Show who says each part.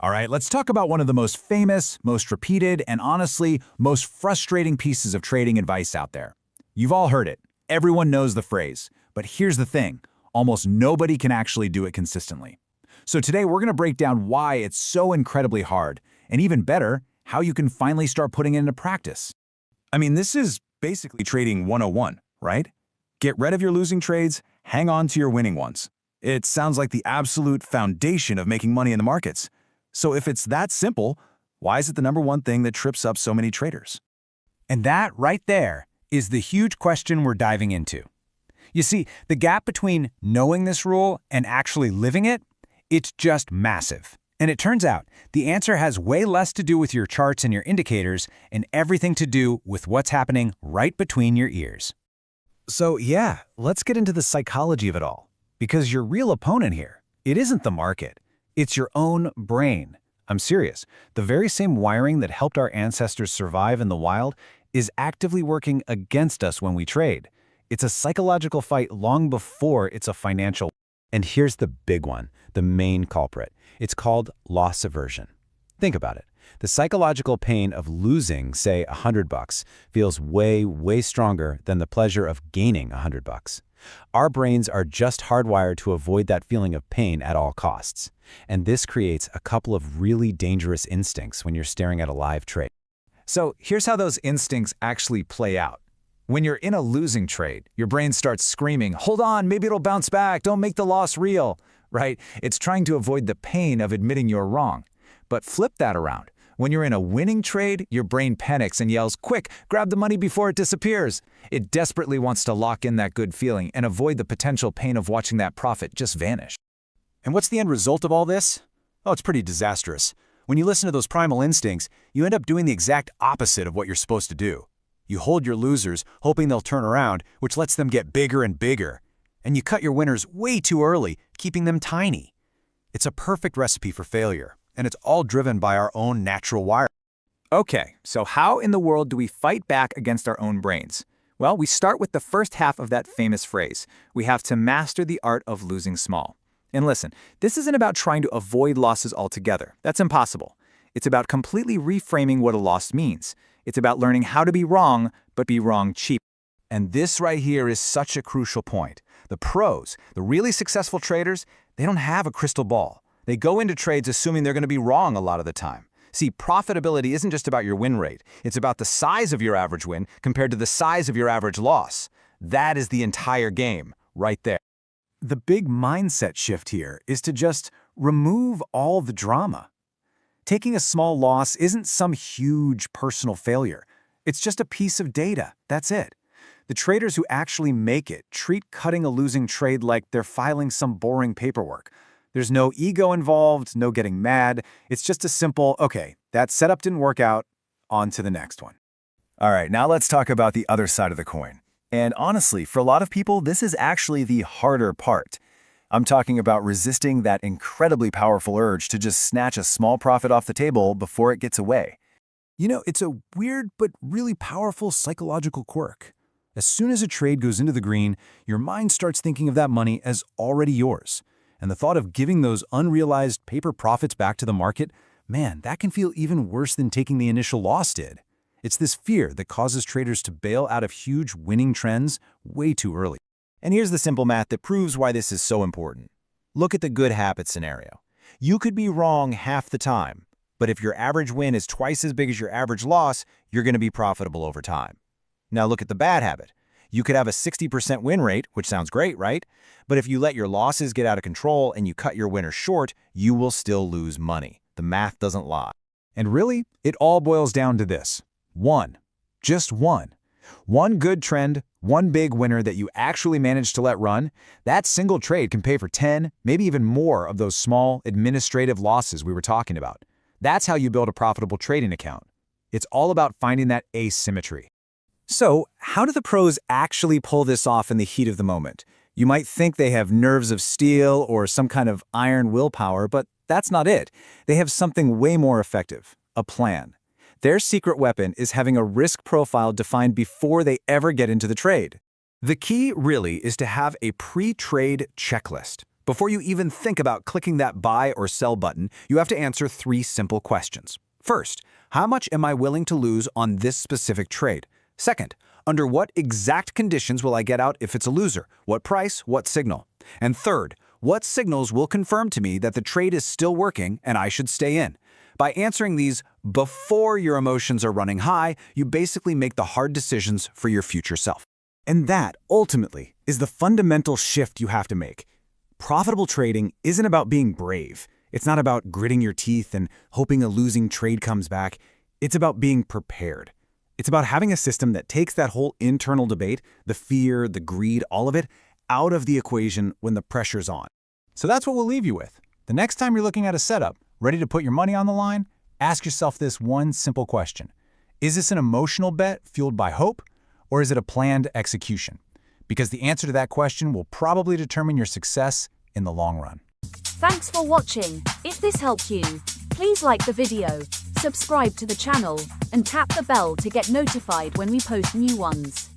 Speaker 1: All right, let's talk about one of the most famous, most repeated, and honestly, most frustrating pieces of trading advice out there. You've all heard it. Everyone knows the phrase. But here's the thing. Almost nobody can actually do it consistently. So today we're going to break down why it's so incredibly hard, and even better, how you can finally start putting it into practice.
Speaker 2: I mean, this is basically trading 101, right? Get rid of your losing trades, hang on to your winning ones. It sounds like the absolute foundation of making money in the markets. So if it's that simple, why is it the number one thing that trips up so many traders?
Speaker 3: And that right there is the huge question we're diving into. You see, the gap between knowing this rule and actually living it, it's just massive. And it turns out the answer has way less to do with your charts and your indicators and everything to do with what's happening right between your ears.
Speaker 1: So yeah, let's get into the psychology of it all. Because your real opponent here, it isn't the market. It's your own brain. I'm serious. The very same wiring that helped our ancestors survive in the wild is actively working against us when we trade. It's a psychological fight long before it's a financial.
Speaker 3: And here's the big one, the main culprit. It's called loss aversion. Think about it. The psychological pain of losing, say, $100 feels way stronger than the pleasure of gaining $100. Our brains are just hardwired to avoid that feeling of pain at all costs. And this creates a couple of really dangerous instincts when you're staring at a live trade.
Speaker 1: So here's how those instincts actually play out. When you're in a losing trade, your brain starts screaming, "Hold on, maybe it'll bounce back, don't make the loss real," right? It's trying to avoid the pain of admitting you're wrong. But flip that around. When you're in a winning trade, your brain panics and yells, "Quick, grab the money before it disappears." It desperately wants to lock in that good feeling and avoid the potential pain of watching that profit just vanish.
Speaker 2: And what's the end result of all this? Oh, it's pretty disastrous. When you listen to those primal instincts, you end up doing the exact opposite of what you're supposed to do. You hold your losers, hoping they'll turn around, which lets them get bigger and bigger. And you cut your winners way too early, keeping them tiny. It's a perfect recipe for failure, and it's all driven by our own natural wiring.
Speaker 4: Okay, so how in the world do we fight back against our own brains? Well, we start with the first half of that famous phrase. We have to master the art of losing small. And listen, this isn't about trying to avoid losses altogether. That's impossible. It's about completely reframing what a loss means. It's about learning how to be wrong, but be wrong cheap.
Speaker 1: And this right here is such a crucial point. The pros, the really successful traders, they don't have a crystal ball. They go into trades assuming they're going to be wrong a lot of the time. See, profitability isn't just about your win rate. It's about the size of your average win compared to the size of your average loss. That is the entire game, right there.
Speaker 3: The big mindset shift here is to just remove all the drama. Taking a small loss isn't some huge personal failure. It's just a piece of data. That's it. The traders who actually make it treat cutting a losing trade like they're filing some boring paperwork. There's no ego involved, no getting mad. It's just a simple, okay, that setup didn't work out, on to the next one.
Speaker 2: All right, now let's talk about the other side of the coin. And honestly, for a lot of people, this is actually the harder part. I'm talking about resisting that incredibly powerful urge to just snatch a small profit off the table before it gets away.
Speaker 1: You know, it's a weird but really powerful psychological quirk. As soon as a trade goes into the green, your mind starts thinking of that money as already yours. And the thought of giving those unrealized paper profits back to the market, man, that can feel even worse than taking the initial loss did. It's this fear that causes traders to bail out of huge winning trends way too early.
Speaker 2: And here's the simple math that proves why this is so important. Look at the good habit scenario. You could be wrong half the time, but if your average win is twice as big as your average loss, you're going to be profitable over time. Now look at the bad habit. You could have a 60% win rate, which sounds great, right? But if you let your losses get out of control and you cut your winners short, you will still lose money. The math doesn't lie.
Speaker 1: And really, it all boils down to this. One. Just one. One good trend, one big winner that you actually managed to let run, that single trade can pay for 10, maybe even more of those small administrative losses we were talking about. That's how you build a profitable trading account. It's all about finding that asymmetry.
Speaker 3: So, how do the pros actually pull this off in the heat of the moment? You might think they have nerves of steel or some kind of iron willpower, but that's not it. They have something way more effective, a plan. Their secret weapon is having a risk profile defined before they ever get into the trade.
Speaker 1: The key, really, is to have a pre-trade checklist.
Speaker 3: Before you even think about clicking that buy or sell button, you have to answer 3 simple questions. First, how much am I willing to lose on this specific trade? Second, under what exact conditions will I get out if it's a loser? What price? What signal? And third, what signals will confirm to me that the trade is still working and I should stay in? By answering these before your emotions are running high, you basically make the hard decisions for your future self.
Speaker 2: And that, ultimately, is the fundamental shift you have to make. Profitable trading isn't about being brave. It's not about gritting your teeth and hoping a losing trade comes back. It's about being prepared. It's about having a system that takes that whole internal debate, the fear, the greed, all of it, out of the equation when the pressure's on.
Speaker 1: So that's what we'll leave you with. The next time you're looking at a setup, ready to put your money on the line, ask yourself this one simple question. Is this an emotional bet fueled by hope, or is it a planned execution? Because the answer to that question will probably determine your success in the long run.
Speaker 5: Thanks for watching. If this helped you, please like the video, subscribe to the channel, and tap the bell to get notified when we post new ones.